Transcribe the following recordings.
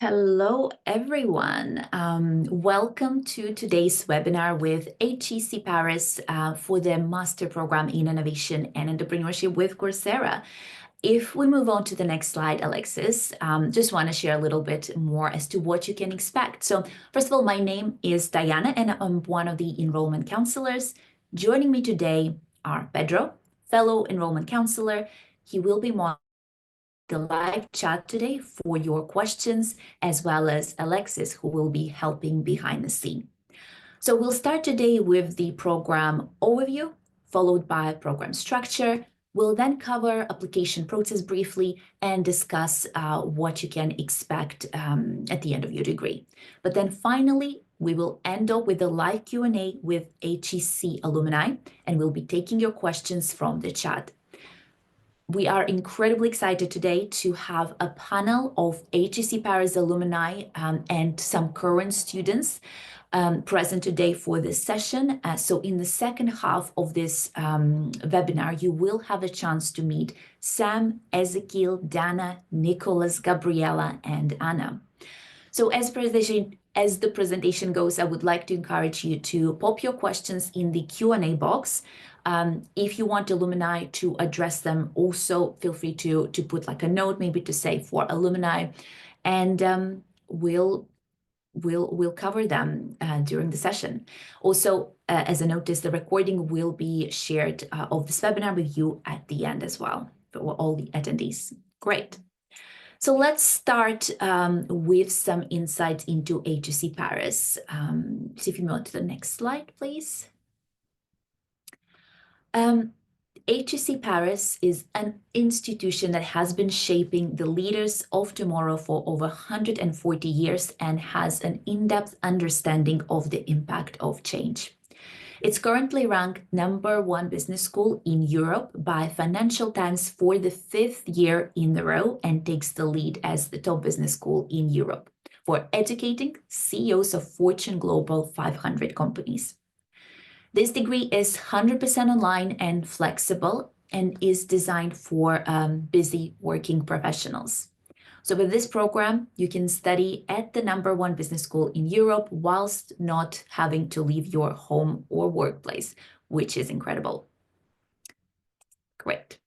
Hello, everyone. Welcome to today's webinar with HEC Paris for the Master Program in Innovation and Entrepreneurship with Coursera. If we move on to the next slide, Alexis, just want to share a little bit more as to what you can expect. So first of all, my name is Diana, and I'm one of the enrollment counselors. Joining me today are Pedro, fellow enrollment counselor. He will be the live chat today for your questions, as well as Alexis, who will be helping behind the scene. So we'll start today with the program overview, followed by program structure. We'll then cover application process briefly and discuss what you can expect at the end of your degree. But then finally, we will end up with a live Q&A with HEC alumni, and we'll be taking your questions from the chat. We are incredibly excited today to have a panel of HEC Paris alumni and some current students present today for this session. So in the second half of this webinar, you will have a chance to meet Sam, Ezekiel, Dana, Nicholas, Gabriela, and Anna. So as the presentation goes, I would like to encourage you to pop your questions in the Q&A box. If you want alumni to address them, also feel free to put like a note, maybe to say for alumni, and we'll cover them during the session. Also, as a notice, the recording will be shared of this webinar with you at the end as well for all the attendees. Great. So let's start with some insights into HEC Paris. So if you move on to the next slide, please. HEC Paris is an institution that has been shaping the leaders of tomorrow for over 140 years and has an in-depth understanding of the impact of change. It's currently ranked #1 business school in Europe by Financial Times for the 5th year in a row and takes the lead as the top business school in Europe for educating CEOs of Fortune Global 500 companies. This degree is 100% online and flexible and is designed for busy working professionals. So with this program, you can study at the #1 business school in Europe whilst not having to leave your home or workplace, which is incredible. Great.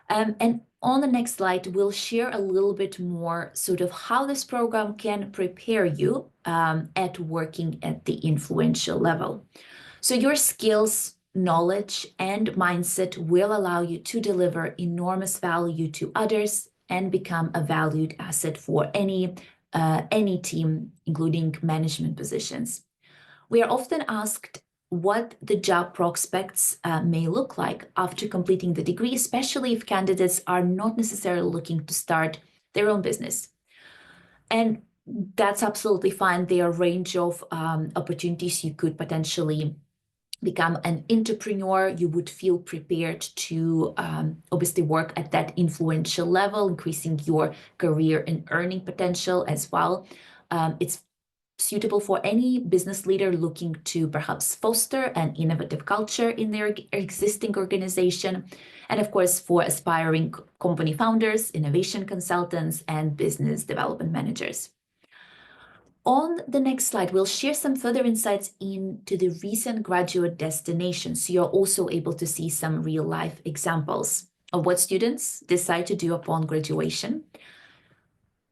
And on the next slide, we'll share a little bit more sort of how this program can prepare you at working at the influential level. So your skills, knowledge, and mindset will allow you to deliver enormous value to others and become a valued asset for any team, including management positions. We are often asked what the job prospects may look like after completing the degree, especially if candidates are not necessarily looking to start their own business. And that's absolutely fine. There are a range of opportunities. You could potentially become an entrepreneur. You would feel prepared to obviously work at that influential level, increasing your career and earning potential as well. It's suitable for any business leader looking to perhaps foster an innovative culture in their existing organization. And of course, for aspiring company founders, innovation consultants, and business development managers. On the next slide, we'll share some further insights into the recent graduate destinations. So you're also able to see some real life examples of what students decide to do upon graduation.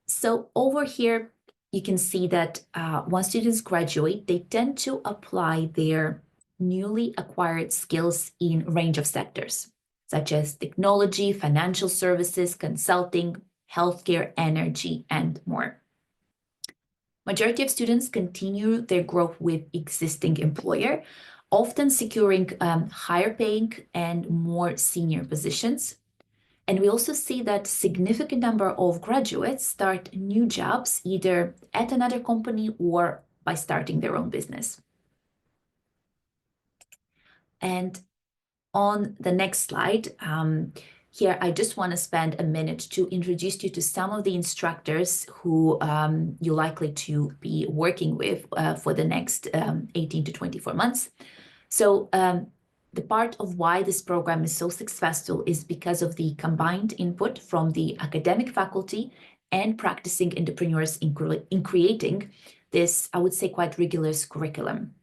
So over here, you can see that once students graduate, they tend to apply their newly acquired skills in a range of sectors, such as technology, financial services, consulting, healthcare, energy, and more. Majority of students continue their growth with existing employer, often securing higher paying and more senior positions. And we also see that significant number of graduates start new jobs either at another company or by starting their own business. And on the next slide, here, I just want to spend a minute to introduce you to some of the instructors who you're likely to be working with for the next 18 to 24 months. So the part of why this program is so successful is because of the combined input from the academic faculty and practicing entrepreneurs in creating this, I would say, quite rigorous curriculum.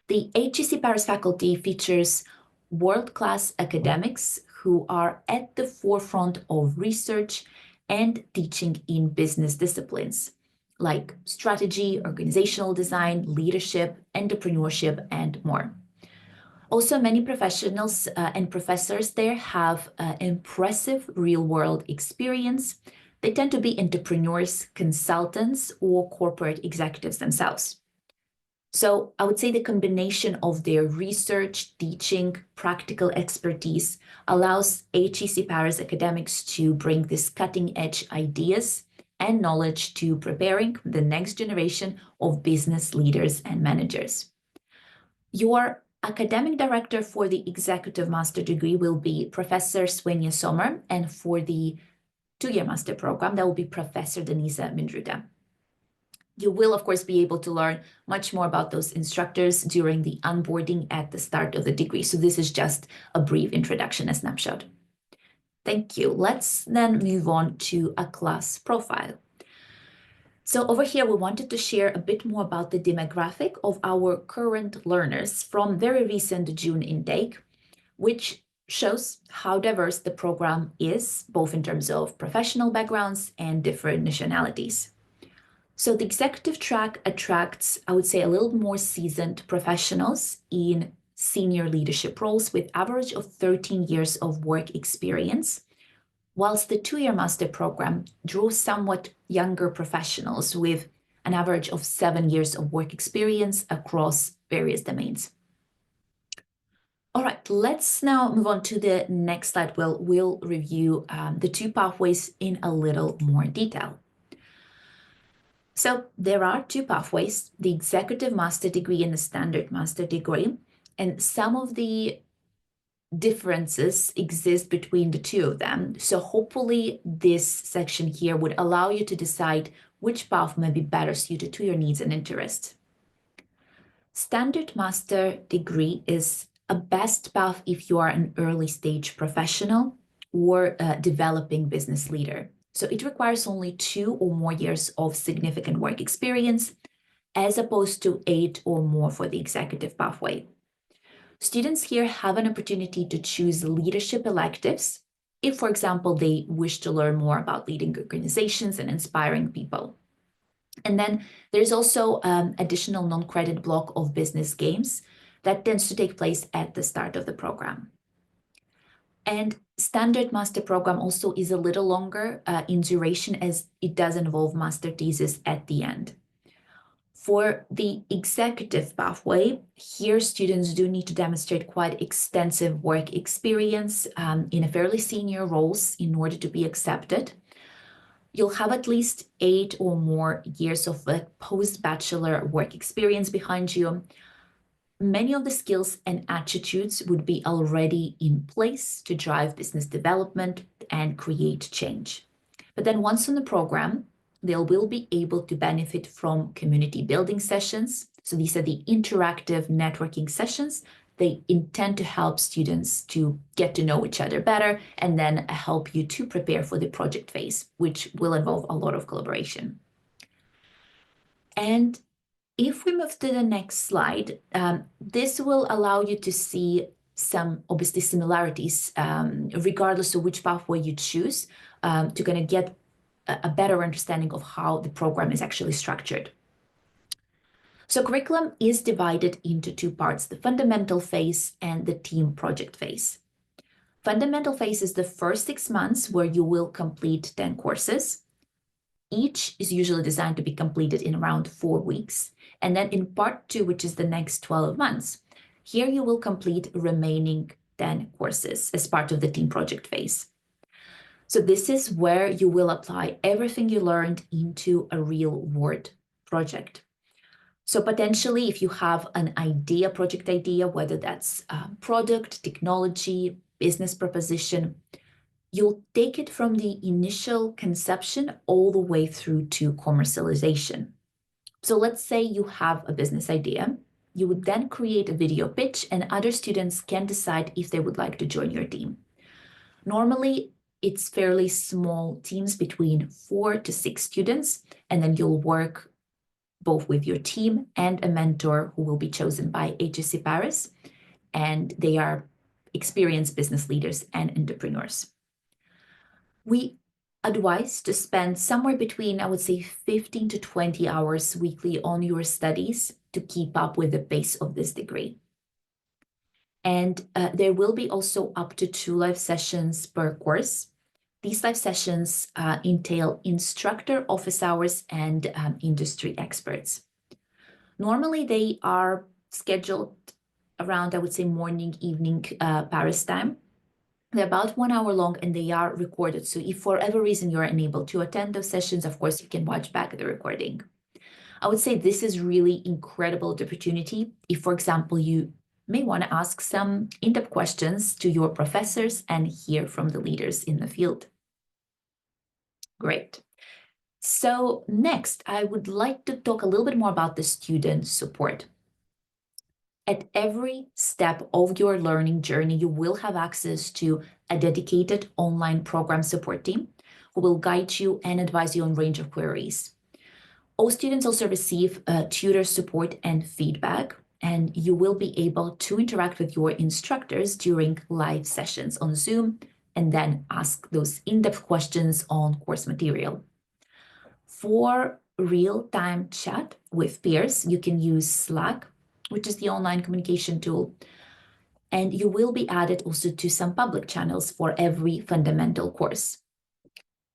The HEC Paris faculty features world-class academics who are at the forefront of research and teaching in business disciplines like strategy, organizational design, leadership, entrepreneurship, and more. Also, many professionals and professors there have impressive real-world experience. They tend to be entrepreneurs, consultants, or corporate executives themselves. So I would say the combination of their research, teaching, practical expertise allows HEC Paris academics to bring this cutting-edge ideas and knowledge to preparing the next generation of business leaders and managers. Your academic director for the executive master degree will be Professor Svenja Sommer, and for the two-year master program, that will be Professor Denisa Mindruta. You will, of course, be able to learn much more about those instructors during the onboarding at the start of the degree. So this is just a brief introduction, a snapshot. Thank you. Let's then move on to a class profile. So over here, we wanted to share a bit more about the demographic of our current learners from very recent June intake, which shows how diverse the program is, both in terms of professional backgrounds and different nationalities. So the executive track attracts, I would say, a little more seasoned professionals in senior leadership roles with average of 13 years of work experience, whilst the two-year master program drew somewhat younger professionals with an average of 7 years of work experience across various domains. All right, let's now move on to the next slide. We'll review the two pathways in a little more detail. So there are two pathways, the executive master degree and the standard master degree, and some of the differences exist between the two of them. So hopefully this section here would allow you to decide which path may be better suited to your needs and interests. Standard master degree is a best path if you are an early stage professional or a developing business leader. So it requires only 2 or more years of significant work experience, as opposed to 8 or more for the executive pathway. Students here have an opportunity to choose leadership electives if, for example, they wish to learn more about leading organizations and inspiring people. And then there's also additional non-credit block of business games that tends to take place at the start of the program. And standard master program also is a little longer in duration, as it does involve master thesis at the end. For the executive pathway, here students do need to demonstrate quite extensive work experience in a fairly senior roles in order to be accepted. You'll have at least 8 or more years of post-bachelor work experience behind you. Many of the skills and attitudes would be already in place to drive business development and create change. But then once on the program, they will be able to benefit from community building sessions. So these are the interactive networking sessions. They intend to help students to get to know each other better and then help you to prepare for the project phase, which will involve a lot of collaboration. And if we move to the next slide, this will allow you to see some obviously similarities, regardless of which pathway you choose, to kind of get a better understanding of how the program is actually structured. So curriculum is divided into 2 parts, the fundamental phase and the team project phase. Fundamental phase is the first 6 months where you will complete 10 courses. Each is usually designed to be completed in around 4 weeks. And then in part 2, which is the next 12 months, here you will complete remaining 10 courses as part of the team project phase. So this is where you will apply everything you learned into a real world project. So potentially, if you have an idea, project idea, whether that's product, technology, business proposition, you'll take it from the initial conception all the way through to commercialization. So let's say you have a business idea. You would then create a video pitch and other students can decide if they would like to join your team. Normally, it's fairly small teams between 4 to 6 students, and then you'll work both with your team and a mentor who will be chosen by HEC Paris, and they are experienced business leaders and entrepreneurs. We advise to spend somewhere between, I would say, 15 to 20 hours weekly on your studies to keep up with the pace of this degree. And there will be also up to 2 live sessions per course. These live sessions entail instructor office hours and industry experts. Normally, they are scheduled around, I would say, morning, evening Paris time. They're about 1 hour long and they are recorded. So if for whatever reason you're unable to attend those sessions, of course, you can watch back the recording. I would say this is really incredible opportunity. If, for example, you may want to ask some in-depth questions to your professors and hear from the leaders in the field. Great. So next, I would like to talk a little bit more about the student support. At every step of your learning journey, you will have access to a dedicated online program support team who will guide you and advise you on a range of queries. All students also receive tutor support and feedback, and you will be able to interact with your instructors during live sessions on Zoom and then ask those in-depth questions on course material. For real-time chat with peers, you can use Slack, which is the online communication tool, and you will be added also to some public channels for every fundamental course.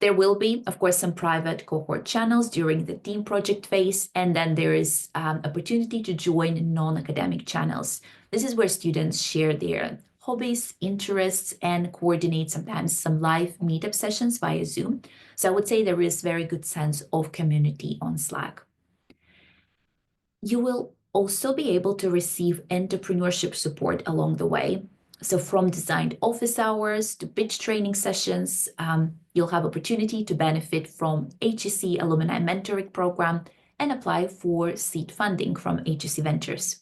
There will be, of course, some private cohort channels during the team project phase, and then there is opportunity to join non-academic channels. This is where students share their hobbies, interests, and coordinate sometimes some live meetup sessions via Zoom. So I would say there is very good sense of community on Slack. You will also be able to receive entrepreneurship support along the way. So from designed office hours to pitch training sessions, you'll have opportunity to benefit from HEC Alumni Mentoring Program and apply for seed funding from HEC Ventures.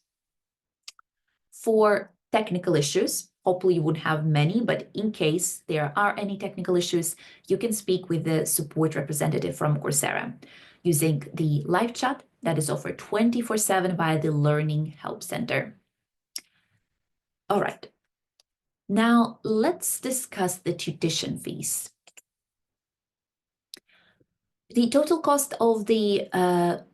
For technical issues, hopefully you wouldn't have many, but in case there are any technical issues, you can speak with the support representative from Coursera using the live chat that is offered 24/7 via the Learning Help Center. All right. Now, let's discuss the tuition fees. The total cost of the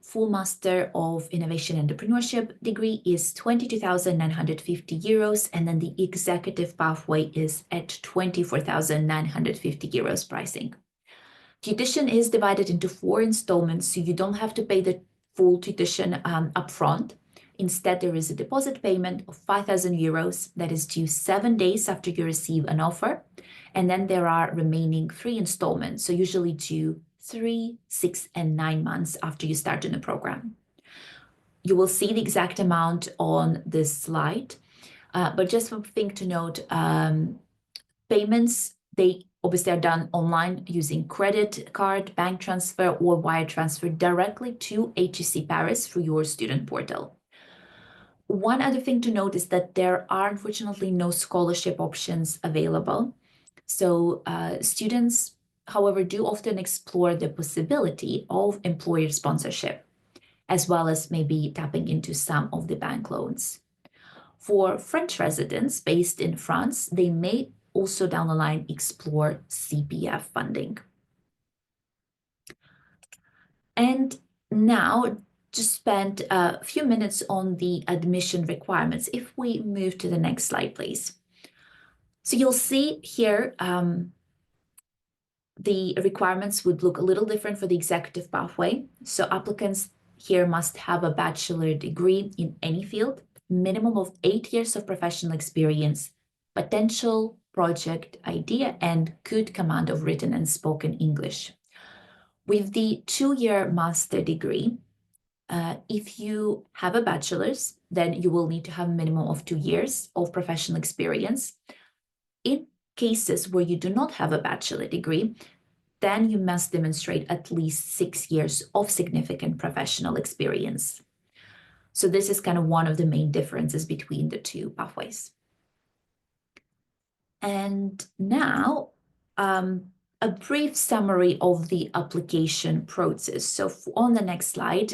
full Master of Innovation and Entrepreneurship degree is 22,950 euros, and then the executive pathway is at 24,950 euros pricing. Tuition is divided into 4 installments, so you don't have to pay the full tuition upfront. Instead, there is a deposit payment of 5,000 euros that is due 7 days after you receive an offer. And then there are remaining 3 installments, so usually due 3, 6, and 9 months after you start in the program. You will see the exact amount on this slide, but just one thing to note, payments, they obviously are done online using credit card, bank transfer, or wire transfer directly to HEC Paris through your student portal. One other thing to note is that there are unfortunately no scholarship options available. So students, however, do often explore the possibility of employer sponsorship, as well as maybe tapping into some of the bank loans. For French residents based in France, they may also down the line explore CPF funding. And now, just spend a few minutes on the admission requirements. If we move to the next slide, please. So you'll see here the requirements would look a little different for the executive pathway. So applicants here must have a bachelor degree in any field, minimum of 8 years of professional experience, potential project idea, and good command of written and spoken English. With the 2-year master degree, if you have a bachelor's, then you will need to have a minimum of 2 years of professional experience. In cases where you do not have a bachelor degree, then you must demonstrate at least 6 years of significant professional experience. So this is kind of one of the main differences between the 2 pathways. And now a brief summary of the application process. So on the next slide,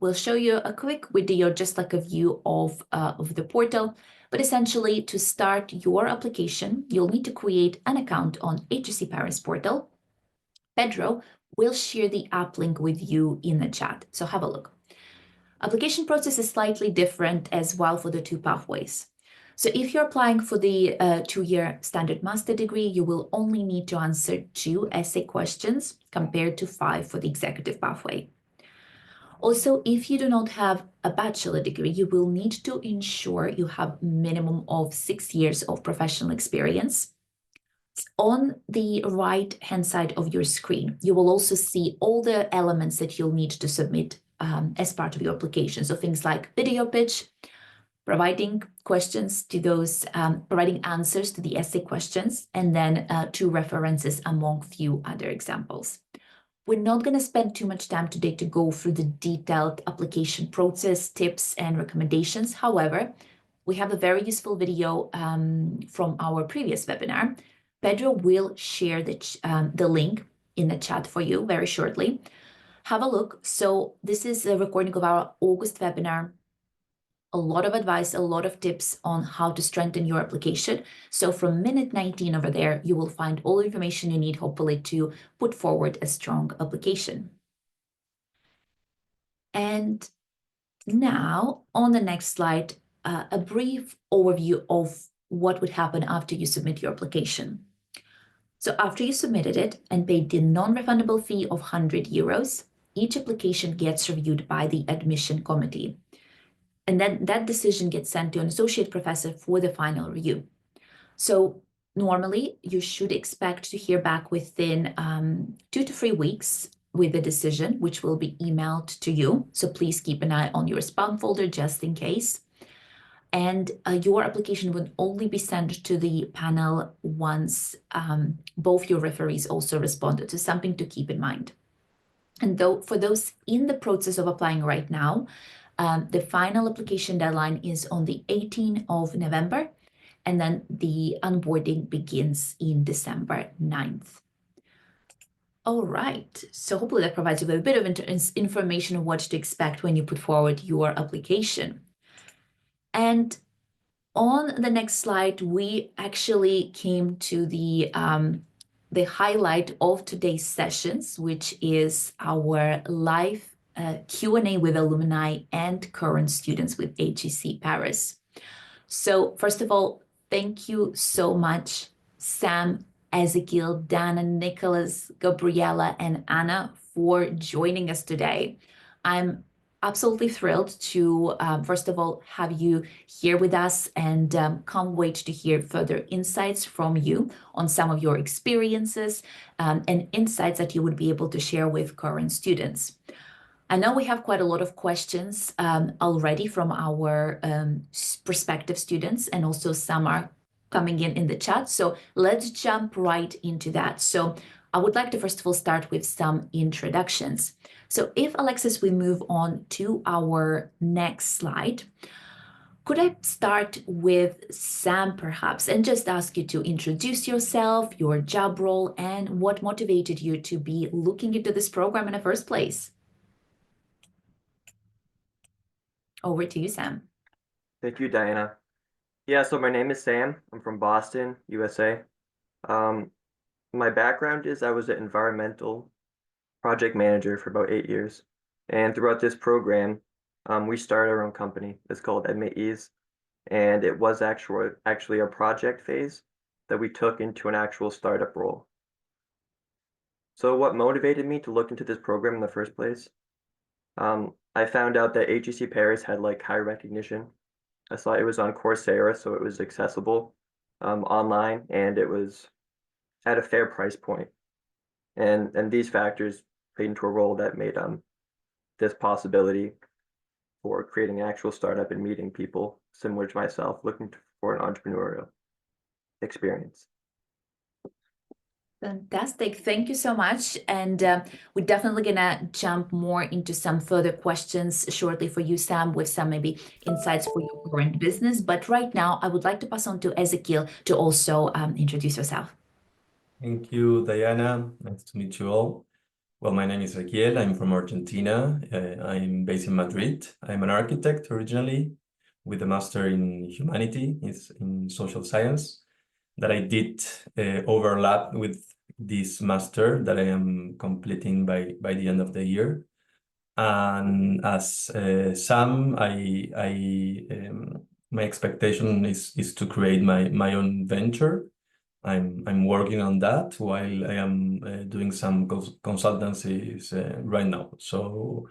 we'll show you a quick video, just like a view of the portal. But essentially, to start your application, you'll need to create an account on HEC Paris portal. Pedro will share the app link with you in the chat, so have a look. Application process is slightly different as well for the two pathways. So if you're applying for the 2-year standard master degree, you will only need to answer 2 essay questions compared to 5 for the executive pathway. Also, if you do not have a bachelor degree, you will need to ensure you have minimum of 6 years of professional experience. On the right-hand side of your screen, you will also see all the elements that you'll need to submit as part of your application. So things like video pitch, providing questions to those, providing answers to the essay questions, and then 2 references among few other examples. We're not going to spend too much time today to go through the detailed application process, tips, and recommendations. However, we have a very useful video from our previous webinar. Pedro will share the link in the chat for you very shortly. Have a look. So this is a recording of our August webinar. A lot of advice, a lot of tips on how to strengthen your application. So from minute 19 over there, you will find all the information you need, hopefully, to put forward a strong application. And now, on the next slide, a brief overview of what would happen after you submit your application. So after you submitted it and paid the non-refundable fee of 100 euros, each application gets reviewed by the admission committee. And then that decision gets sent to an associate professor for the final review. So normally you should expect to hear back within 2 to 3 weeks with a decision, which will be emailed to you. So please keep an eye on your spam folder just in case. And your application will only be sent to the panel once both your referees also responded. So something to keep in mind. And though for those in the process of applying right now, the final application deadline is on the 18th of November, and then the onboarding begins in December 9th. All right, so hopefully that provides you with a bit of information on what to expect when you put forward your application. And on the next slide, we actually came to the highlight of today's sessions, which is our live Q&A with alumni and current students with HEC Paris. So first of all, thank you so much, Sam, Ezekiel, Dana, Nicholas, Gabriella, and Anna for joining us today. I'm absolutely thrilled to, first of all, have you here with us, and can't wait to hear further insights from you on some of your experiences and insights that you would be able to share with current students. I know we have quite a lot of questions already from our prospective students, and also some are coming in the chat. So let's jump right into that. So I would like to first of all start with some introductions. So if, Alexis, we move on to our next slide, could I start with Sam perhaps, and just ask you to introduce yourself, your job role, and what motivated you to be looking into this program in the first place? Over to you, Sam. Thank you, Diana. Yeah, so my name is Sam. I'm from Boston, USA. My background is I was an environmental project manager for about 8 years. And throughout this program, we started our own company. It's called Admit Ease. And it was actually a project phase that we took into an actual startup role. So what motivated me to look into this program in the first place? I found out that HEC Paris had like high recognition. I saw it was on Coursera, so it was accessible online, and it was at a fair price point. And these factors played into a role that made this possibility for creating an actual startup and meeting people similar to myself looking for an entrepreneurial experience. Fantastic. Thank you so much. And we're definitely going to jump more into some further questions shortly for you, Sam, with some maybe insights for your current business. But right now, I would like to pass on to Ezekiel to also introduce yourself. Thank you, Diana. Nice to meet you all. Well, my name is Raquiel. I'm from Argentina. I'm based in Madrid. I'm an architect originally with a master in humanities, in social science, that I did overlap with this master that I am completing by the end of the year. And as Sam, my expectation is to create my own venture. I'm working on that while I am doing some consultancies right now. So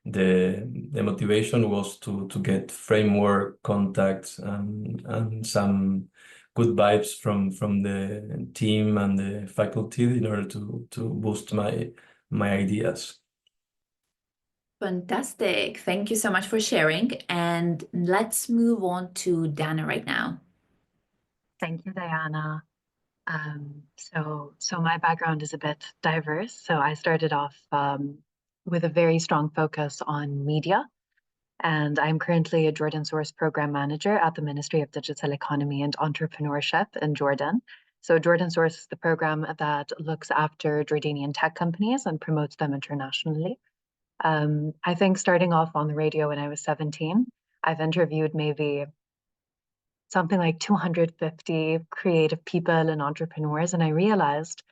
the motivation was to get framework contacts and some good vibes from the team and the faculty in order to boost my ideas. Fantastic. Thank you so much for sharing. And let's move on to Dana right now. Thank you, Diana. So my background is a bit diverse. So I started off with a very strong focus on media, and I'm currently a Jordan Source Program Manager at the Ministry of Digital Economy and Entrepreneurship in Jordan. So Jordan Source is the program that looks after Jordanian tech companies and promotes them internationally. I think starting off on the radio when I was 17, I've interviewed maybe something like 250 creative people and entrepreneurs. And I realized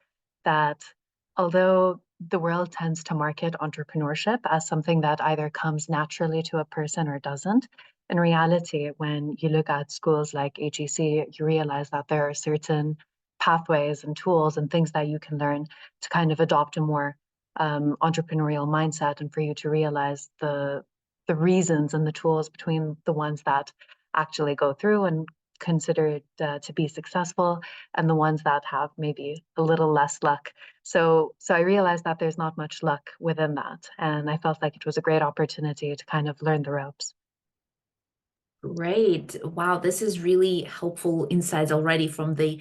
that although the world tends to market entrepreneurship as something that either comes naturally to a person or doesn't, in reality, when you look at schools like HEC, you realize that there are certain pathways and tools and things that you can learn to kind of adopt a more entrepreneurial mindset, and for you to realize the reasons and the tools between the ones that actually go through and considered to be successful and the ones that have maybe a little less luck. So I realized that there's not much luck within that, and I felt like it was a great opportunity to kind of learn the ropes. Great. Wow, this is really helpful insights already from the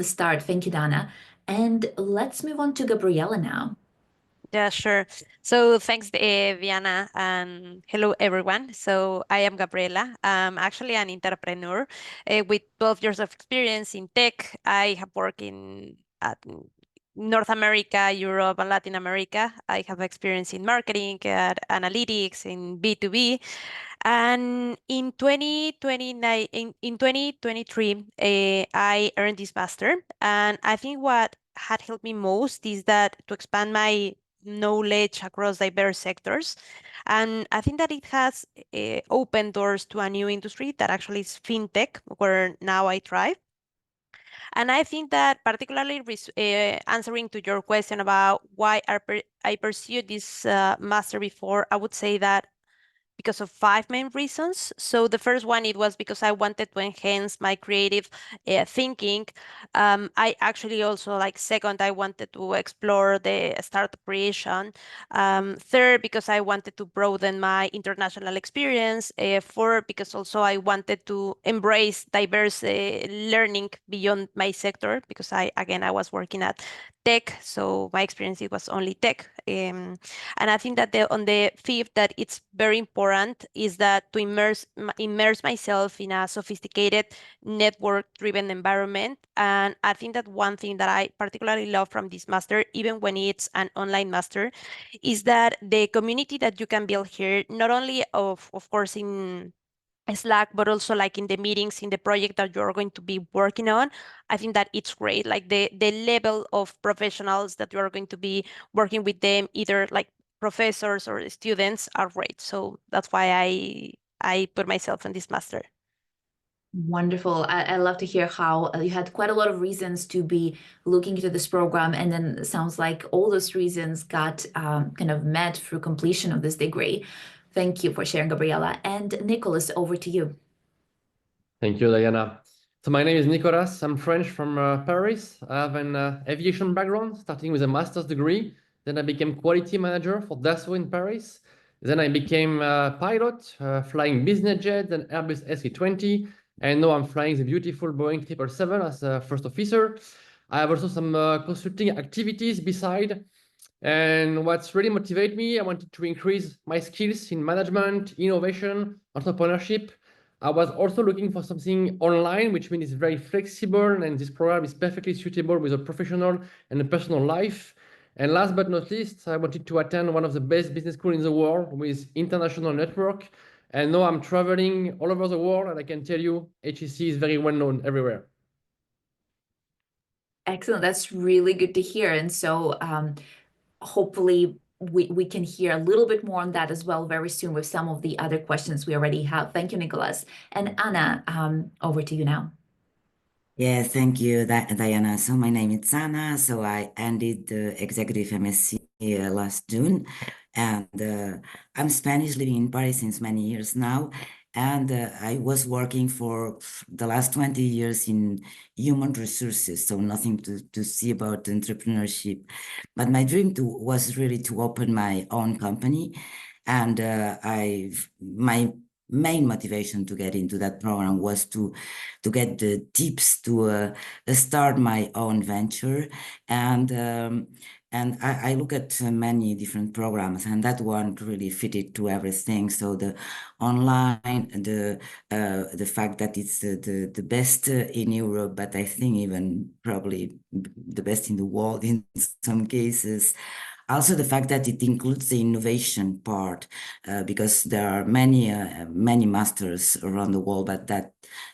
start. Thank you, Dana. And let's move on to Gabriella now. Yeah, sure. So thanks, Viana, and hello, everyone. So I am Gabriela. I'm actually an entrepreneur with 12 years of experience in tech. I have worked in North America, Europe, and Latin America. I have experience in marketing, analytics, in B2B. And in 2029, in 2023, I earned this master. And I think what had helped me most is that to expand my knowledge across diverse sectors. And I think that it has opened doors to a new industry that actually is fintech, where now I thrive. And I think that particularly answering to your question about why I pursued this master before, I would say that because of five main reasons. So the first one, it was because I wanted to enhance my creative thinking. I actually also second, I wanted to explore the startup creation. Third, because I wanted to broaden my international experience. Fourth, because also I wanted to embrace diverse learning beyond my sector, because I was working at tech, so my experience, it was only tech. And I think that on the fifth, that it's very important is that to immerse myself in a sophisticated network-driven environment. And I think that one thing that I particularly love from this master, even when it's an online master, is that the community that you can build here, not only of course in Slack, but also in the meetings, in the project that you're going to be working on. I think that it's great. Like the level of professionals that you are going to be working with them, either like professors or students, are great. So that's why I put myself in this master. Wonderful. I love to hear how you had quite a lot of reasons to be looking into this program, and then it sounds like all those reasons got kind of met through completion of this degree. Thank you for sharing, Gabriela. And Nicholas, over to you. Thank you, Diana. So my name is Nicolas. I'm French from Paris. I have an aviation background, starting with a master's degree. Then I became quality manager for Dassault in Paris. Then I became a pilot, flying business jets and Airbus A320. And now I'm flying the beautiful Boeing 777 as a first officer. I have also some consulting activities beside. And what's really motivated me, I wanted to increase my skills in management, innovation, entrepreneurship. I was also looking for something online, which means it's very flexible, and this program is perfectly suitable with a professional and a personal life. And last but not least, I wanted to attend one of the best business schools in the world with international network. And now I'm traveling all over the world, and I can tell you, HEC is very well known everywhere. Excellent. That's really good to hear. And so hopefully we can hear a little bit more on that as well very soon with some of the other questions we already have. Thank you, Nicholas. And Anna, over to you now. Yeah, thank you, Diana. So my name is Anna. So I ended the executive MSc last June, and I'm Spanish, living in Paris since many years now. And I was working for the last 20 years in human resources, so nothing to see about entrepreneurship. But my dream was really to open my own company. And my main motivation to get into that program was to get the tips to start my own venture. And I look at many different programs, and that one really fitted to everything. So the online, the fact that it's the best in Europe, but I think even probably the best in the world in some cases. Also, the fact that it includes the innovation part, because there are many masters around the world, but that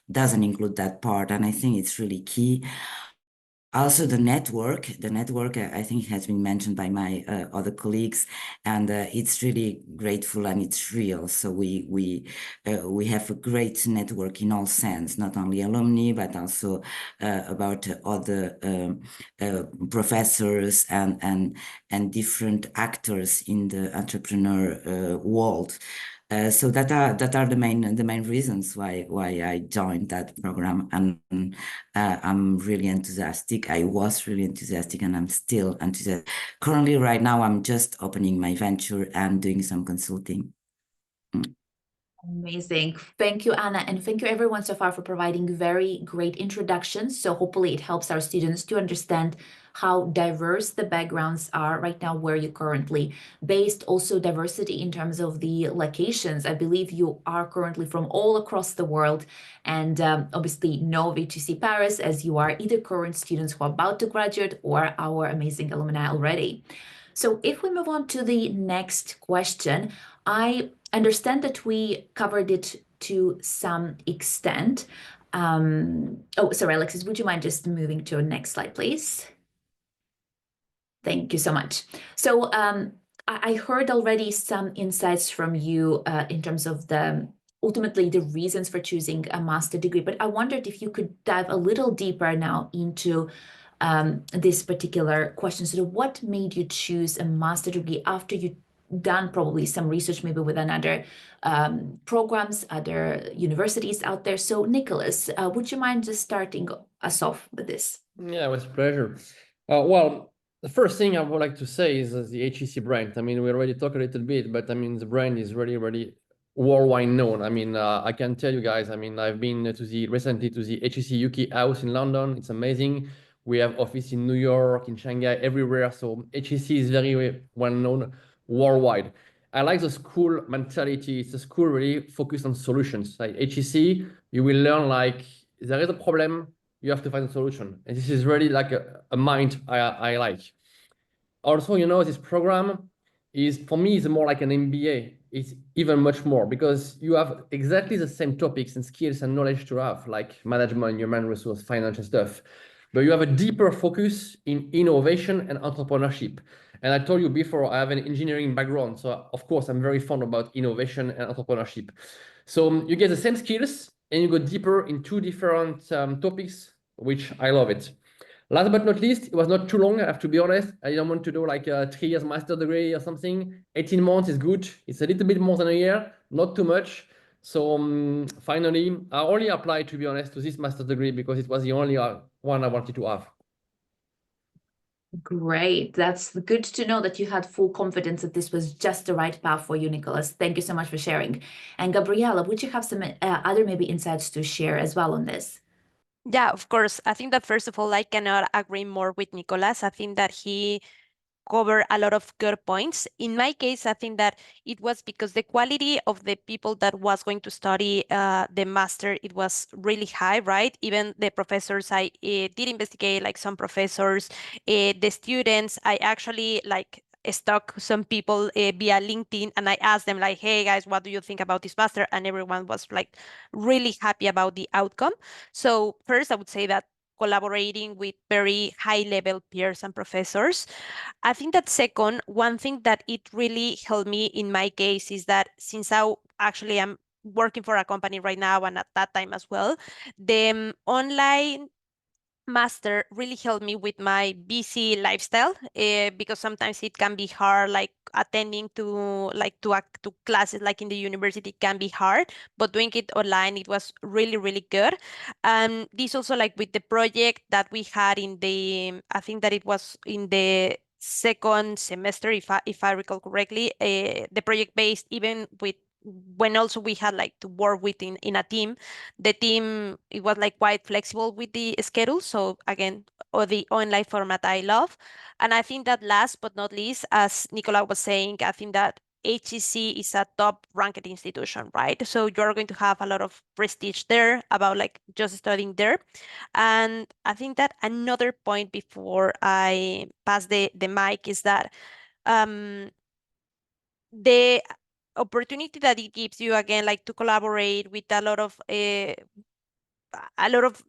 doesn't include that part, and I think it's really key. Also, the network, I think has been mentioned by my other colleagues, and it's really grateful and it's real. So we have a great network in all sense, not only alumni, but also about other professors and different actors in the entrepreneur world. So that are the main reasons why I joined that program, and I'm really enthusiastic. I was really enthusiastic, and I'm still enthusiastic. Currently, right now, I'm just opening my venture and doing some consulting. Amazing. Thank you, Anna. And thank you everyone so far for providing very great introductions. So hopefully it helps our students to understand how diverse the backgrounds are right now where you're currently based. Also diversity in terms of the locations. I believe you are currently from all across the world, and obviously no HEC Paris, as you are either current students who are about to graduate or our amazing alumni already. So if we move on to the next question, I understand that we covered it to some extent. Oh, sorry, Alexis, would you mind just moving to the next slide, please? Thank you so much. So I heard already some insights from you in terms of ultimately the reasons for choosing a master degree, but I wondered if you could dive a little deeper now into this particular question. So what made you choose a master degree after you done probably some research maybe with another programs, other universities out there? So Nicholas, would you mind just starting us off with this? Yeah, with pleasure. Well, the first thing I would like to say is the HEC brand. I mean, we already talked a little bit, but I mean, the brand is really, really worldwide known. I mean, I can tell you guys, I mean, I've been recently to the HEC UK house in London. It's amazing. We have office in New York, in Shanghai, everywhere. So HEC is very well known worldwide. I like the school mentality. It's a school really focused on solutions. Like HEC, you will learn like there is a problem, you have to find a solution. And this is really like a mind I like. Also, you know, this program is, for me, is more like an MBA. It's even much more because you have exactly the same topics and skills and knowledge to have, like management, human resource, financial stuff. But you have a deeper focus in innovation and entrepreneurship. And I told you before, I have an engineering background. So of course, I'm very fond about innovation and entrepreneurship. So you get the same skills and you go deeper in two different topics, which I love it. Last but not least, it was not too long, I have to be honest. I didn't want to do like a 3 years master degree or something. 18 months is good. It's a little bit more than a year, not too much. So finally, I only applied, to be honest, to this master degree because it was the only one I wanted to have. Great. That's good to know that you had full confidence that this was just the right path for you, Nicholas. Thank you so much for sharing. And Gabriela, would you have some other maybe insights to share as well on this? Yeah, of course. I think that first of all, I cannot agree more with Nicolas. I think that he cover a lot of good points. In my case, I think that it was because the quality of the people that was going to study the master, it was really high, right? Even the professors, I did investigate like some professors, the students, I actually like stalk some people via LinkedIn, and I asked them like, hey guys, what do you think about this master? And everyone was like really happy about the outcome. So first, I would say that collaborating with very high level peers and professors. I think that second, one thing that it really helped me in my case is that since I actually am working for a company right now and at that time as well, the online master really helped me with my busy lifestyle, because sometimes it can be hard, like attending to to classes like in the university can be hard, but doing it online, it was really, really good. And this also like with the project that we had in the, I think that it was in the second semester, if I recall correctly, the project based even with when also we had like to work within in a team, the team, it was like quite flexible with the schedule. So again, or the online format I love. And I think that last but not least, as Nicola was saying, I think that HEC is a top ranked institution, right? So you're going to have a lot of prestige there about like just studying there. And I think that another point before I pass the mic is that the opportunity that it gives you again, like to collaborate with a lot of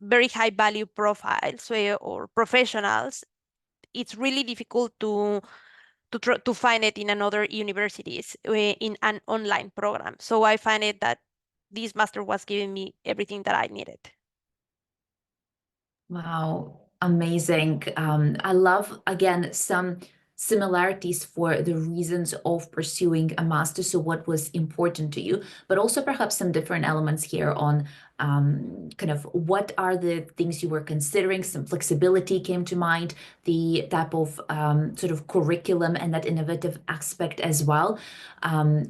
very high value profiles or professionals, it's really difficult to find it in another universities in an online program. So I find it that this master was giving me everything that I needed. Wow, amazing. I love, again, some similarities for the reasons of pursuing a master, so what was important to you, but also perhaps some different elements here on kind of what are the things you were considering. Some flexibility came to mind, the type of sort of curriculum and that innovative aspect as well.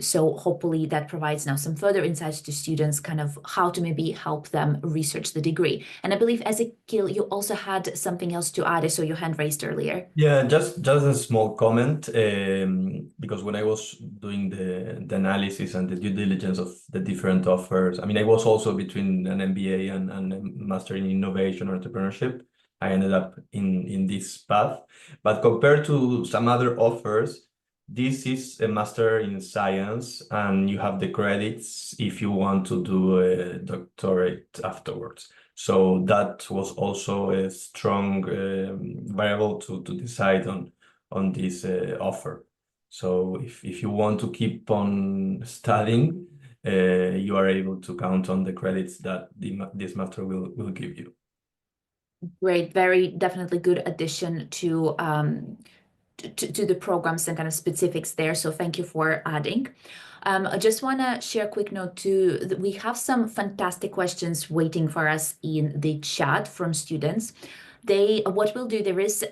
So hopefully that provides now some further insights to students, kind of how to maybe help them research the degree. And I believe, Ezekiel, you also had something else to add. I saw your hand raised earlier. Yeah, just a small comment, because when I was doing the analysis and the due diligence of the different offers, I mean, I was also between an MBA and a Master in Innovation or Entrepreneurship. I ended up in this path, but compared to some other offers, this is a Master in Science, and you have the credits if you want to do a doctorate afterwards. So that was also a strong variable to decide on this offer. So if you want to keep on studying, you are able to count on the credits that this master will give you. Great, very definitely good addition to the programs and kind of specifics there. So thank you for adding. I just want to share a quick note too. We have some fantastic questions waiting for us in the chat from students. What we'll do, there is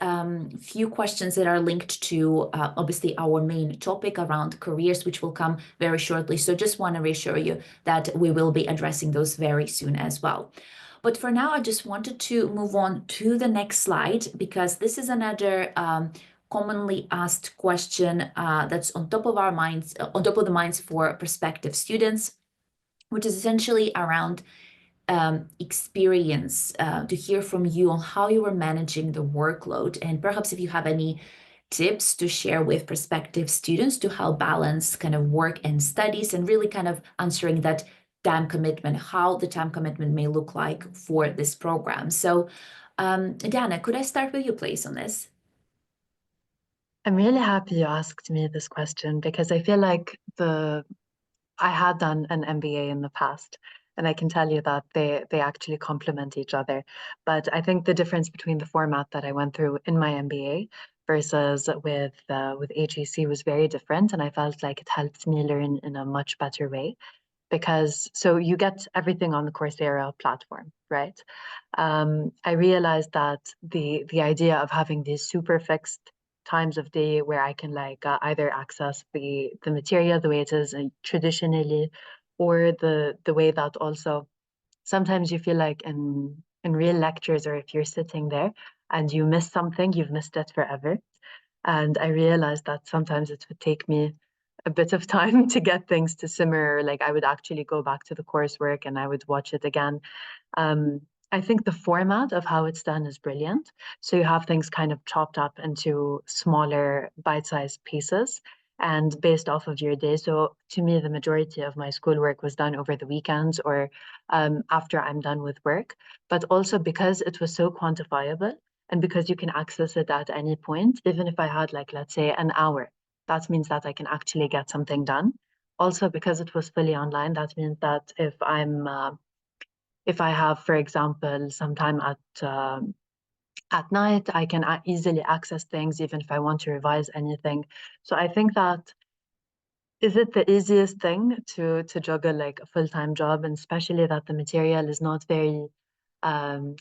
few questions that are linked to obviously our main topic around careers, which will come very shortly. So just want to reassure you that we will be addressing those very soon as well. But for now, I just wanted to move on to the next slide, because this is another commonly asked question that's on top of our minds, on top of the minds for prospective students, which is essentially around experience, to hear from you on how you were managing the workload, and perhaps if you have any tips to share with prospective students to help balance kind of work and studies, and really kind of answering that time commitment, how the time commitment may look like for this program. So Diana, could I start with you, please, on this? I'm really happy you asked me this question, because I feel like I had done an MBA in the past, and I can tell you that they actually complement each other. But I think the difference between the format that I went through in my MBA versus with HEC was very different, and I felt like it helped me learn in a much better way. Because so you get everything on the Coursera platform, right? I realized that the idea of having these super fixed times of day where I can like either access the material the way it is traditionally, or the way that also sometimes you feel like in real lectures, or if you're sitting there and you miss something, you've missed it forever. And I realized that sometimes it would take me a bit of time to get things to simmer. Like I would actually go back to the coursework and I would watch it again. I think the format of how it's done is brilliant. So you have things kind of chopped up into smaller bite-sized pieces and based off of your day. So to me, the majority of my schoolwork was done over the weekends or after I'm done with work. But also because it was so quantifiable and because you can access it at any point, even if I had like, let's say an hour, that means that I can actually get something done. Also, because it was fully online, that means that if I have, for example, some time at night, I can easily access things, even if I want to revise anything. So I think that is it the easiest thing to juggle like a full-time job, and especially that the material is not very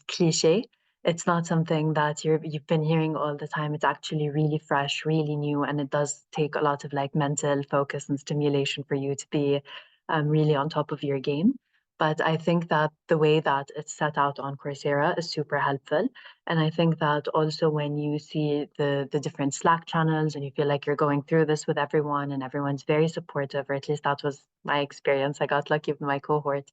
cliche. It's not something that you've been hearing all the time. It's actually really fresh, really new, and it does take a lot of like mental focus and stimulation for you to be really on top of your game. But I think that the way that it's set out on Coursera is super helpful. And I think that also when you see the different Slack channels and you feel like you're going through this with everyone and everyone's very supportive, or at least that was my experience. I got lucky with my cohort.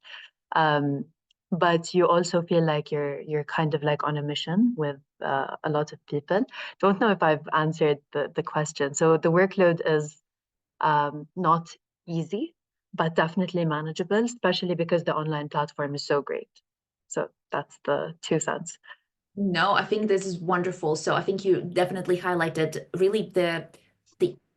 But you also feel like you're kind of like on a mission with a lot of people. Don't know if I've answered the question. So the workload is not easy, but definitely manageable, especially because the online platform is so great. So that's the 2 cents. No, I think this is wonderful. So I think you definitely highlighted really the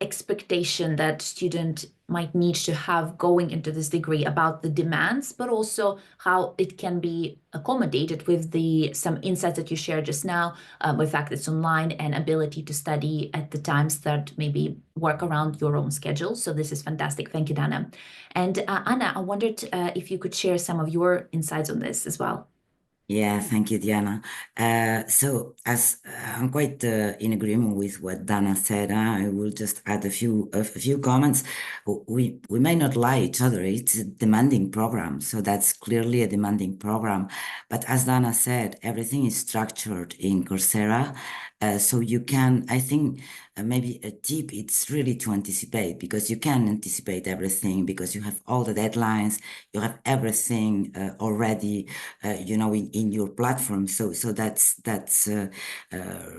expectation that student might need to have going into this degree about the demands, but also how it can be accommodated with some insights that you shared just now, with the fact it's online and ability to study at the times that maybe work around your own schedule. So this is fantastic. Thank you, Dana. And Anna, I wondered if you could share some of your insights on this as well. Yeah, thank you, Diana. So as I'm quite in agreement with what Dana said, I will just add a few comments. We may not lie each other. It's a demanding program, so that's clearly a demanding program. But as Dana said, everything is structured in Coursera, so you can. I think maybe a tip. It's really to anticipate, because you can anticipate everything because you have all the deadlines, you have everything already, in your platform. So that's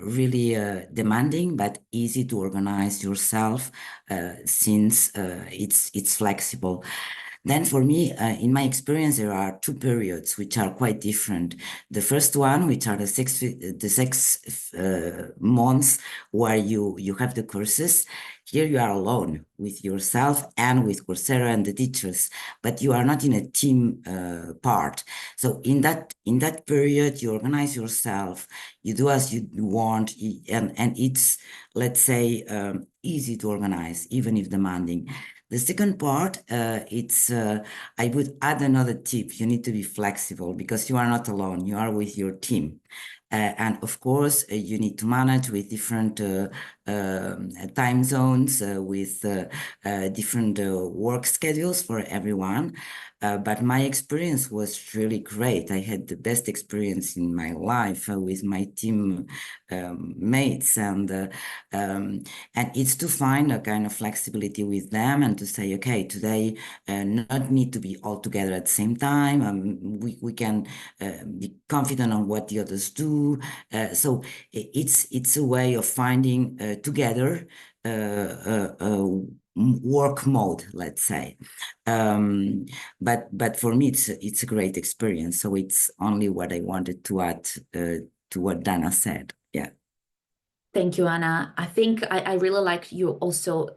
really demanding, but easy to organize yourself since it's flexible. Then for me, in my experience, there are 2 periods which are quite different. The first one, which are the 6 months where you have the courses. Here you are alone with yourself and with Coursera and the teachers, but you are not in a team part. So in that period, you organize yourself, you do as you want, and it's, let's say, easy to organize, even if demanding. The second part, I would add another tip. You need to be flexible because you are not alone. You are with your team. And of course, you need to manage with different time zones, with different work schedules for everyone. But my experience was really great. I had the best experience in my life with my team mates, and it's to find a kind of flexibility with them and to say, okay, today not need to be all together at the same time. We can be confident on what the others do. So it's a way of finding together work mode, let's say. But for me, it's a great experience. So it's only what I wanted to add to what Dana said. Yeah. Thank you, Anna. I think I really like you also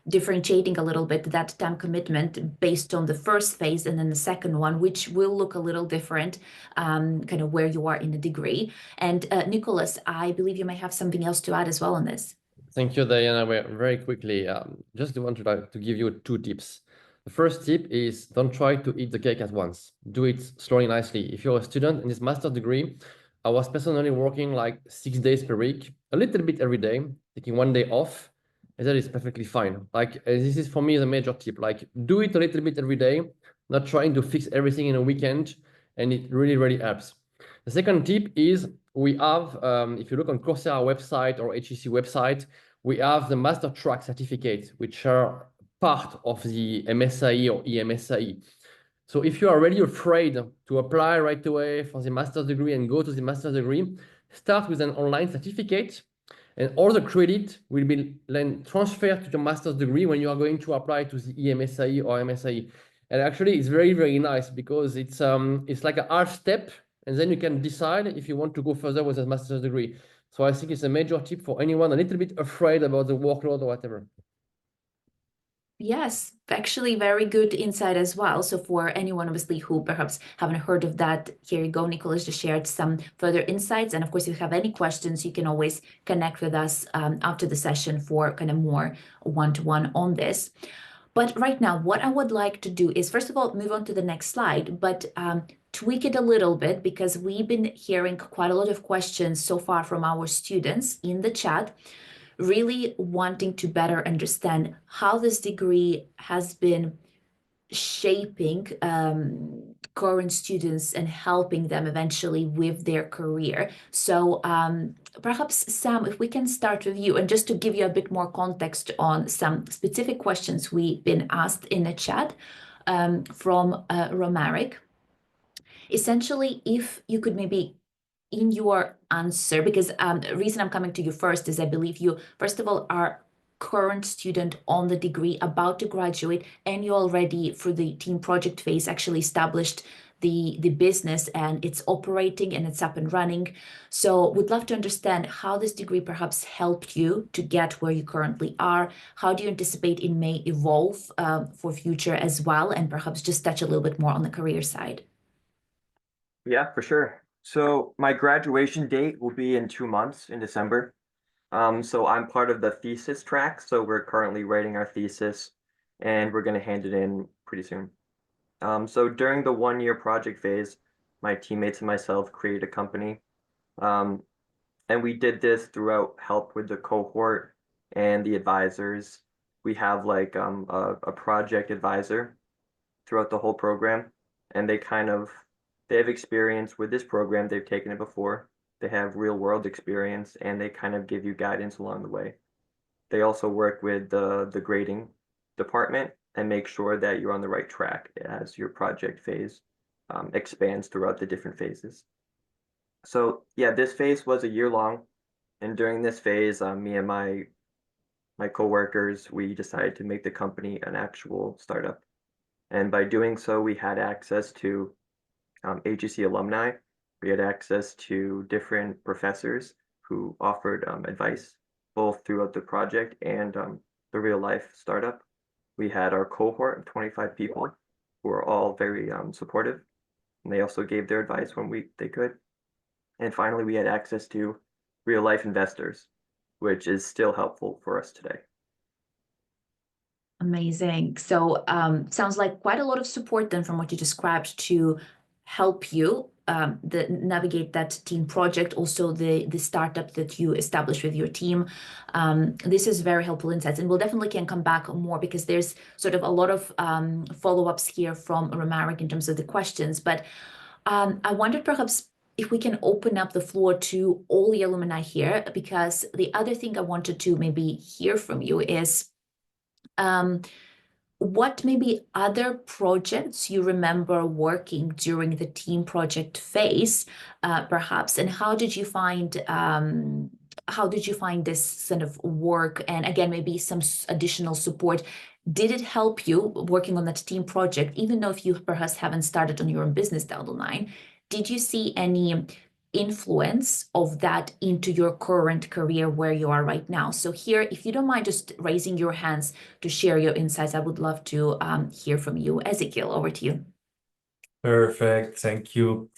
differentiating a little bit that time commitment based on the first phase and then the second one, which will look a little different, kind of where you are in the degree. And Nicholas, I believe you may have something else to add as well on this. Thank you, Diana. Very quickly, just want to give you 2 tips. The first tip is don't try to eat the cake at once. Do it slowly, nicely. If you're a student in this master's degree, I was personally working like 6 days per week, a little bit every day, taking 1 day off, and that is perfectly fine. Like this is for me the major tip. Like do it a little bit every day, not trying to fix everything in a weekend, and it really, really helps. The second tip is we have, if you look on Coursera website or HEC website, we have the master track certificates, which are part of the MSIE or EMSIE. So if you are really afraid to apply right away for the master's degree and go to the master's degree, start with an online certificate, and all the credit will be then transferred to the master's degree when you are going to apply to the EMSIE or MSIE. And actually, it's very, very nice because it's like a half step, and then you can decide if you want to go further with a master's degree. So I think it's a major tip for anyone a little bit afraid about the workload or whatever. Yes, actually very good insight as well. So for anyone obviously who perhaps haven't heard of that, here you go. Nicholas just shared some further insights. And of course, if you have any questions, you can always connect with us after the session for kind of more one-to-one on this. But right now, what I would like to do is, first of all, move on to the next slide, but tweak it a little bit because we've been hearing quite a lot of questions so far from our students in the chat, really wanting to better understand how this degree has been shaping current students and helping them eventually with their career. So perhaps, Sam, if we can start with you, and just to give you a bit more context on some specific questions we've been asked in the chat from Romaric. Essentially, if you could maybe in your answer, because the reason I'm coming to you first is I believe you, first of all, are current student on the degree about to graduate, and you already, for the team project phase, actually established the business and it's operating and it's up and running. So would love to understand how this degree perhaps helped you to get where you currently are. How do you anticipate it may evolve for future as well? And perhaps just touch a little bit more on the career side. Yeah, for sure. So my graduation date will be in 2 months in December. So I'm part of the thesis track. So we're currently writing our thesis and we're going to hand it in pretty soon. So during the 1-year project phase, my teammates and myself created a company. And we did this throughout help with the cohort and the advisors. We have like a project advisor throughout the whole program, and they have experience with this program. They've taken it before. They have real world experience, and they kind of give you guidance along the way. They also work with the grading department and make sure that you're on the right track as your project phase expands throughout the different phases. So yeah, this phase was a year long, and during this phase, me and my coworkers, we decided to make the company an actual startup. And by doing so, we had access to HEC alumni. We had access to different professors who offered advice both throughout the project and the real life startup. We had our cohort of 25 people who were all very supportive, and they also gave their advice when they could. And finally, we had access to real life investors, which is still helpful for us today. Amazing. So sounds like quite a lot of support then from what you described to help you navigate that team project, also the startup that you established with your team. This is very helpful insights, and we'll definitely can come back more because there's sort of a lot of follow-ups here from Romaric in terms of the questions. But I wondered perhaps if we can open up the floor to all the alumni here, because the other thing I wanted to maybe hear from you is what maybe other projects you remember working during the team project phase, perhaps, and how did you find this kind of work? And again, maybe some additional support. Did it help you working on that team project, even though if you perhaps haven't started on your own business down the line? Did you see any influence of that into your current career where you are right now? So here, if you don't mind just raising your hands to share your insights, I would love to hear from you. Ezekiel, over to you. Perfect, thank you.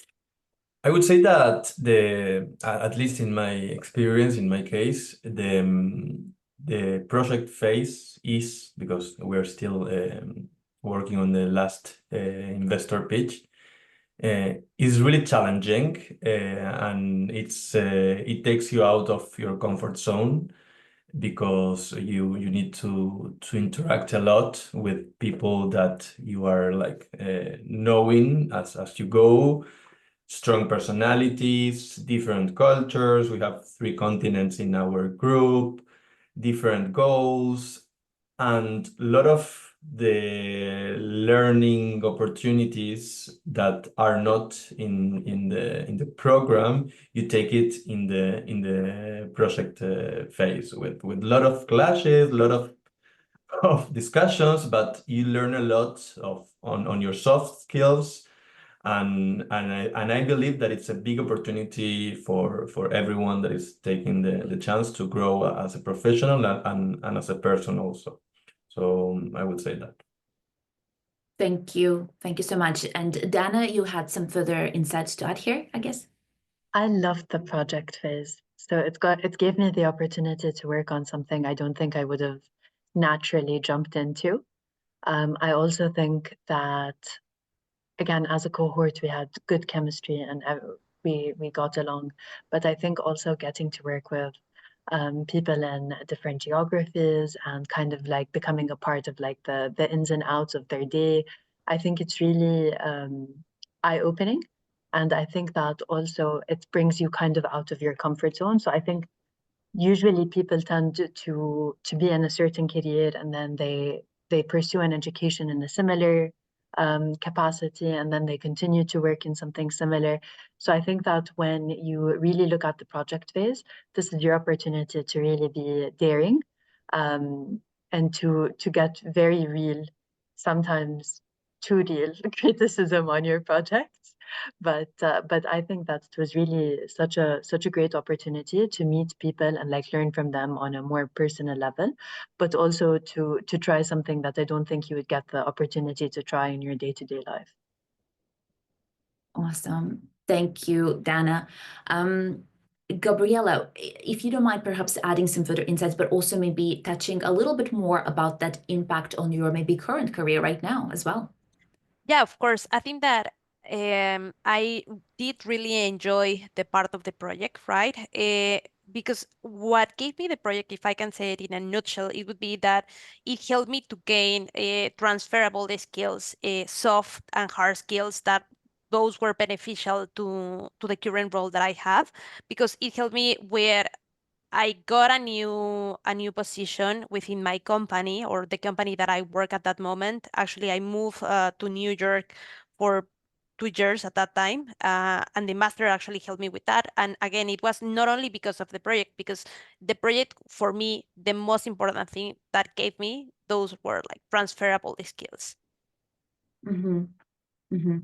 I would say that at least in my experience, in my case, the project phase is, because we're still working on the last investor pitch, is really challenging, and it takes you out of your comfort zone because you need to interact a lot with people that you are like knowing as you go. Strong personalities, different cultures. We have 3 continents in our group, different goals, and a lot of the learning opportunities that are not in the program, you take it in the project phase with a lot of clashes, a lot of discussions, but you learn a lot on your soft skills. And I believe that it's a big opportunity for everyone that is taking the chance to grow as a professional and as a person also. So I would say that. Thank you. Thank you so much. And Dana, you had some further insights to add here, I guess. I loved the project phase. So it gave me the opportunity to work on something I don't think I would have naturally jumped into. I also think that, again, as a cohort, we had good chemistry and we got along. But I think also getting to work with people in different geographies and kind of like becoming a part of like the ins and outs of their day, I think it's really eye-opening. And I think that also it brings you kind of out of your comfort zone. So I think usually people tend to be in a certain career and then they pursue an education in a similar capacity, and then they continue to work in something similar. So I think that when you really look at the project phase, this is your opportunity to really be daring and to get very real, sometimes too real criticism on your projects. But I think that it was really such a great opportunity to meet people and like learn from them on a more personal level, but also to try something that I don't think you would get the opportunity to try in your day-to-day life. Awesome. Thank you, Dana. Gabriela, if you don't mind perhaps adding some further insights, but also maybe touching a little bit more about that impact on your maybe current career right now as well. Yeah, of course. I think that I did really enjoy the part of the project, right? Because what gave me the project, if I can say it in a nutshell, it would be that it helped me to gain transferable skills, soft and hard skills that those were beneficial to the current role that I have, because it helped me where I got a new position within my company, or the company that I work at that moment. Actually, I moved to New York for 2 years at that time, and the master actually helped me with that. And again, it was not only because of the project, because the project, for me, the most important thing that gave me, those were like transferable skills. Mm-hmm. Mm-hmm.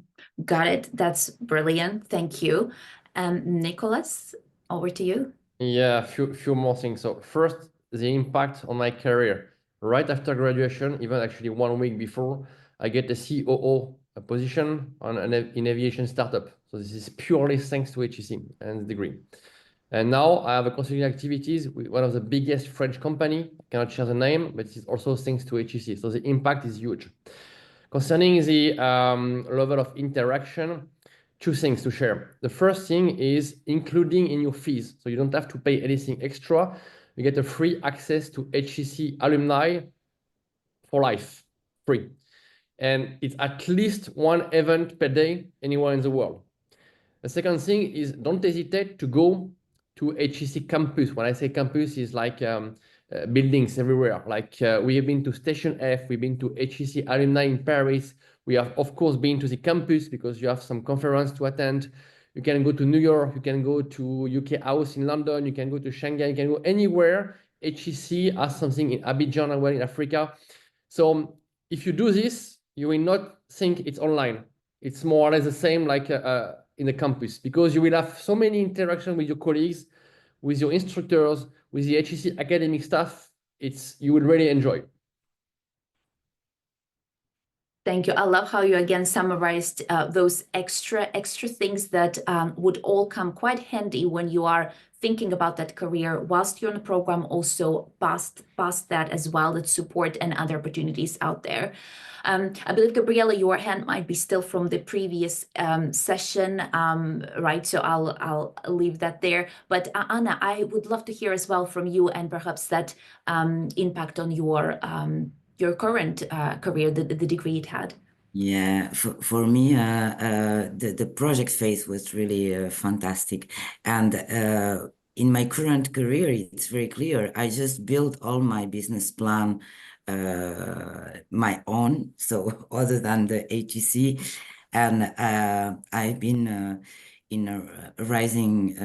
Got it. That's brilliant. Thank you. Nicholas, over to you. Yeah, few more things. So first, the impact on my career. Right after graduation, even actually 1 week before, I get a COO position in aviation startup. So this is purely thanks to HEC and the degree. And now I have a consulting activities with one of the biggest French company. I cannot share the name, but it's also thanks to HEC. So the impact is huge. Concerning the level of interaction, 2 things to share. The first thing is including in your fees. So you don't have to pay anything extra. You get a free access to HEC alumni for life, free. And it's at least 1 event per day anywhere in the world. The second thing is don't hesitate to go to HEC campus. When I say campus, is like buildings everywhere. Like we have been to Station F, we've been to HEC alumni in Paris. We have, of course, been to the campus because you have some conference to attend. You can go to New York, you can go to UK House in London, you can go to Shanghai, you can go anywhere. HEC has something in Abidjan as well in Africa. So if you do this, you will not think it's online. It's more or less the same like in the campus, because you will have so many interaction with your colleagues, with your instructors, with the HEC academic staff. You will really enjoy. Thank you. I love how you again summarized those extra things that would all come quite handy when you are thinking about that career whilst you're in the program, also past that as well, that support and other opportunities out there. I believe, Gabriela, your hand might be still from the previous session, right? So I'll leave that there. But Anna, I would love to hear as well from you, and perhaps that impact on your current career, the degree it had. Yeah, for me, the project phase was really fantastic, and in my current career, it's very clear. I just built all my business plan my own, so other than the HEC, and I've been raising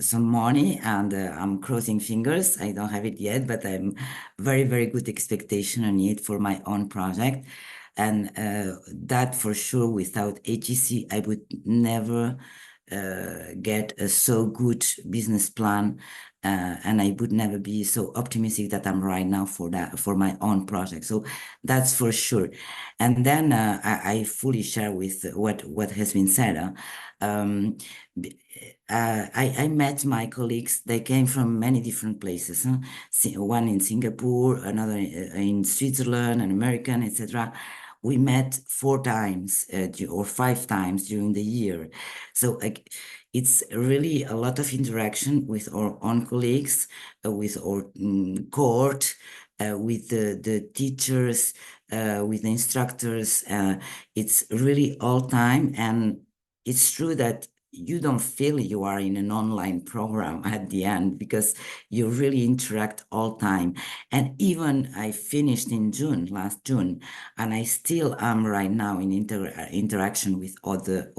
some money, and I'm crossing fingers. I don't have it yet, but I'm very, very good expectation on it for my own project. And that for sure, without HEC, I would never get a so good business plan, and I would never be so optimistic that I'm right now for that, for my own project. So that's for sure. And then I fully share with what has been said. I met my colleagues. They came from many different places. One in Singapore, another in Switzerland, an American, etc. We met 4 times or 5 times during the year. So it's really a lot of interaction with our own colleagues, with our cohort, with the teachers, with the instructors. It's really all time, and it's true that you don't feel you are in an online program at the end, because you really interact all time. And even I finished in last June, and I still am right now in interaction with other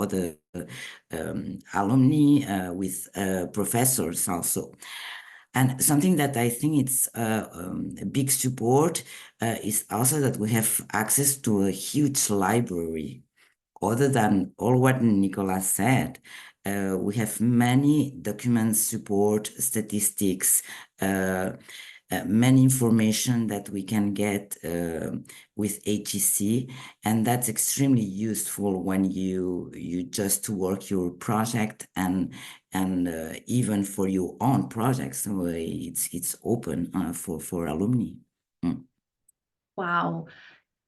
alumni, with professors also. And something that I think it's a big support is also that we have access to a huge library. Other than all what Nicolas said, we have many documents, support, statistics, many information that we can get with HEC, and that's extremely useful when you just work your project, and even for your own projects. So it's open for alumni. Wow.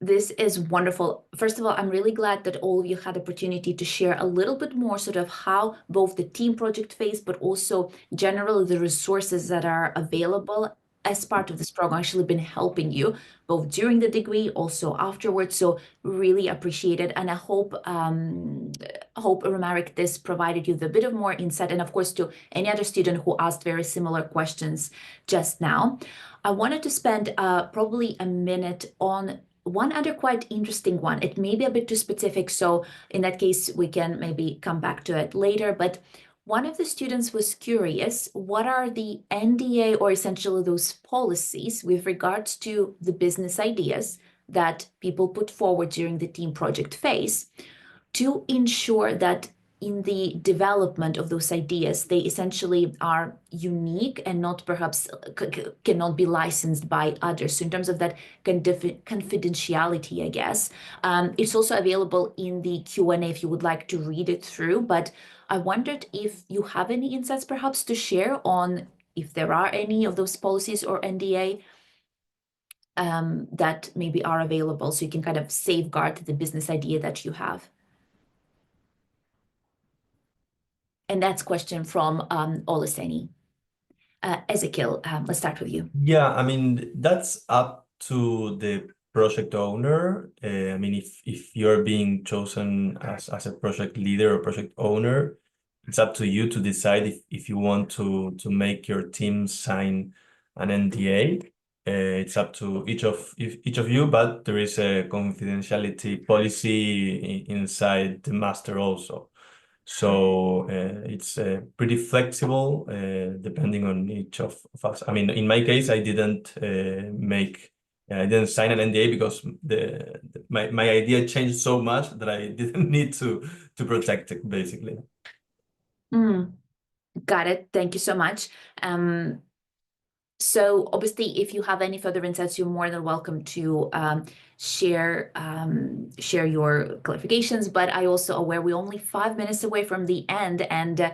This is wonderful. First of all, I'm really glad that all of you had the opportunity to share a little bit more sort of how both the team project phase, but also generally the resources that are available as part of this program actually been helping you both during the degree, also afterwards. So really appreciate it. And I hope, Romaric, this provided you with a bit of more insight. And of course, to any other student who asked very similar questions just now. I wanted to spend probably a minute on one other quite interesting one. It may be a bit too specific, so in that case, we can maybe come back to it later. But one of the students was curious, what are the NDA or essentially those policies with regards to the business ideas that people put forward during the team project phase to ensure that in the development of those ideas, they essentially are unique and not perhaps cannot be licensed by others. So in terms of that confidentiality, I guess, it's also available in the Q&A if you would like to read it through. But I wondered if you have any insights perhaps to share on if there are any of those policies or NDA that maybe are available so you can kind of safeguard the business idea that you have. And that's a question from Olaseni. Ezekiel, let's start with you. Yeah, I mean, that's up to the project owner. I mean, if you're being chosen as a project leader or project owner, it's up to you to decide if you want to make your team sign an NDA. It's up to each of you, but there is a confidentiality policy inside the master also. So it's pretty flexible depending on each of us. I mean, in my case, I didn't sign an NDA because my idea changed so much that I didn't need to protect it, basically. Got it. Thank you so much. So obviously, if you have any further insights, you're more than welcome to share your clarifications. But I also aware we're only 5 minutes away from the end, and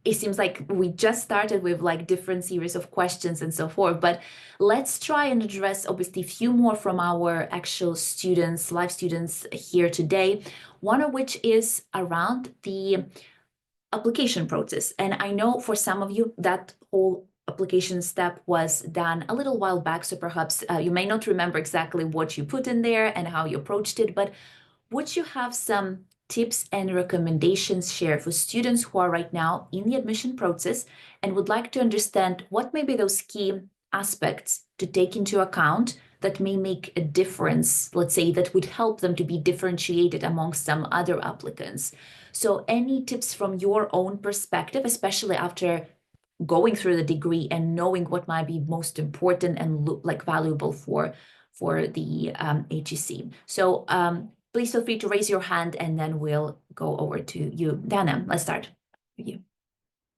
it seems like we just started with like different series of questions and so forth. But let's try and address obviously a few more from our actual students, live students here today. One of which is around the application process, and I know for some of you that whole application step was done a little while back, so perhaps you may not remember exactly what you put in there and how you approached it, but would you have some tips and recommendations share for students who are right now in the admission process and would like to understand what may be those key aspects to take into account that may make a difference, let's say, that would help them to be differentiated amongst some other applicants. So any tips from your own perspective, especially after going through the degree and knowing what might be most important and like valuable for the HEC. So please feel free to raise your hand and then we'll go over to you. Dana, let's start with you.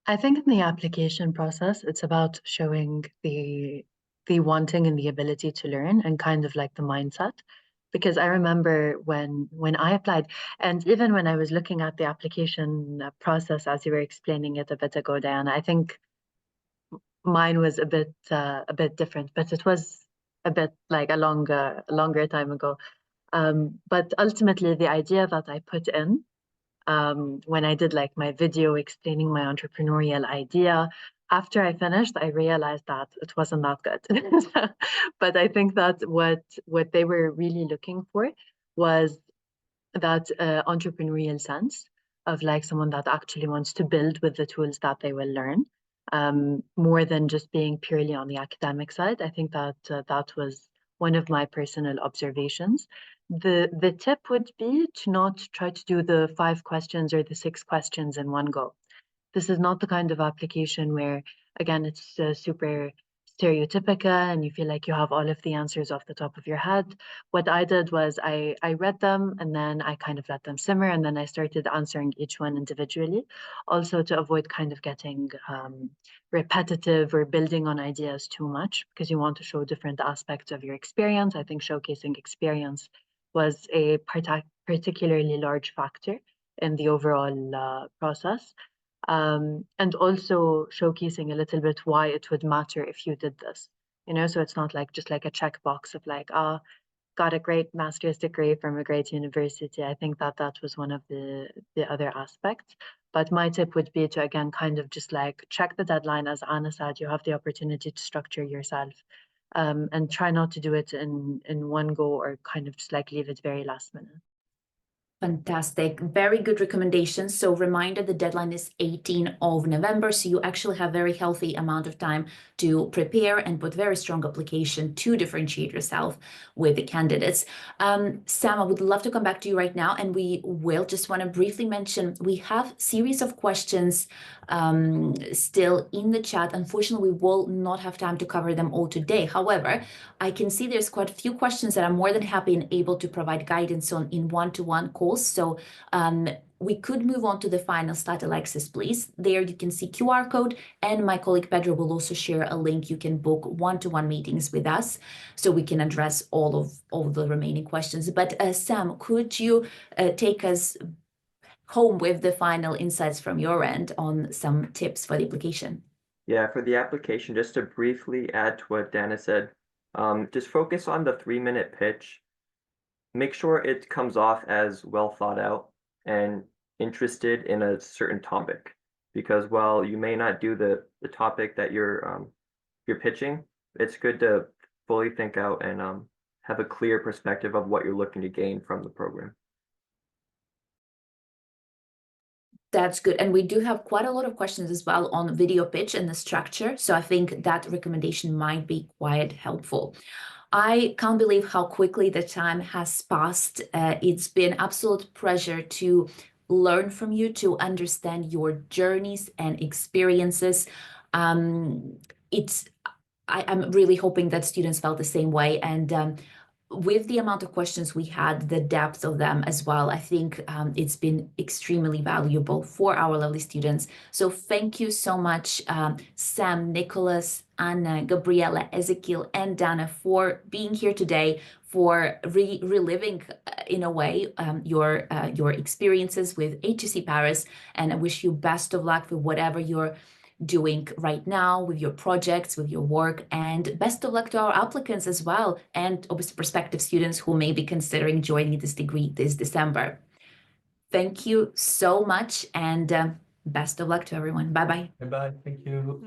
I think in the application process, it's about showing the wanting and the ability to learn and kind of like the mindset. Because I remember when I applied, and even when I was looking at the application process as you were explaining it a bit ago, Diana, I think mine was a bit different, but it was a bit like a longer time ago. But ultimately, the idea that I put in when I did like my video explaining my entrepreneurial idea, after I finished, I realized that it wasn't that good. But I think that what they were really looking for was that entrepreneurial sense of like someone that actually wants to build with the tools that they will learn, more than just being purely on the academic side. I think that that was one of my personal observations. The tip would be to not try to do the 5 questions or the 6 questions in one go. This is not the kind of application where, again, it's super stereotypical and you feel like you have all of the answers off the top of your head. What I did was I read them and then I kind of let them simmer and then I started answering each one individually, also to avoid kind of getting repetitive or building on ideas too much, because you want to show different aspects of your experience. I think showcasing experience was a particularly large factor in the overall process. And also showcasing a little bit why it would matter if you did this, you know, so it's not like just like a checkbox of like, got a great master's degree from a great university. I think that that was one of the other aspects. But my tip would be to, again, kind of just like check the deadline. As Anna said, you have the opportunity to structure yourself, and try not to do it in one go or kind of just like leave it very last minute. Fantastic. Very good recommendations. So reminder, the deadline is 18th of November. So you actually have very healthy amount of time to prepare and put very strong application to differentiate yourself with the candidates. Sam, I would love to come back to you right now. And we will just want to briefly mention, we have series of questions still in the chat. Unfortunately, we will not have time to cover them all today. However, I can see there's quite a few questions that I'm more than happy and able to provide guidance on in one-to-one calls. So we could move on to the final slide, Alexis, please. There you can see QR code, and my colleague Pedro will also share a link. You can book one-to-one meetings with us so we can address all of the remaining questions. But Sam, could you take us home with the final insights from your end on some tips for the application? Yeah, for the application, just to briefly add to what Dana said, just focus on the 3-minute pitch. Make sure it comes off as well thought out and interested in a certain topic, because while you may not do the topic that you're pitching, it's good to fully think out and have a clear perspective of what you're looking to gain from the program. That's good. And we do have quite a lot of questions as well on video pitch and the structure. So I think that recommendation might be quite helpful. I can't believe how quickly the time has passed. It's been absolute pleasure to learn from you, to understand your journeys and experiences. I'm really hoping that students felt the same way. And with the amount of questions we had, the depth of them as well, I think it's been extremely valuable for our lovely students. So thank you so much, Sam, Nicholas, Anna, Gabriela, Ezekiel, and Dana, for being here today, for reliving in a way your experiences with HEC Paris. And I wish you best of luck with whatever you're doing right now with your projects, with your work, and best of luck to our applicants as well, and obviously prospective students who may be considering joining this degree this December. Thank you so much, and best of luck to everyone. Bye-bye. Bye-bye. Thank you.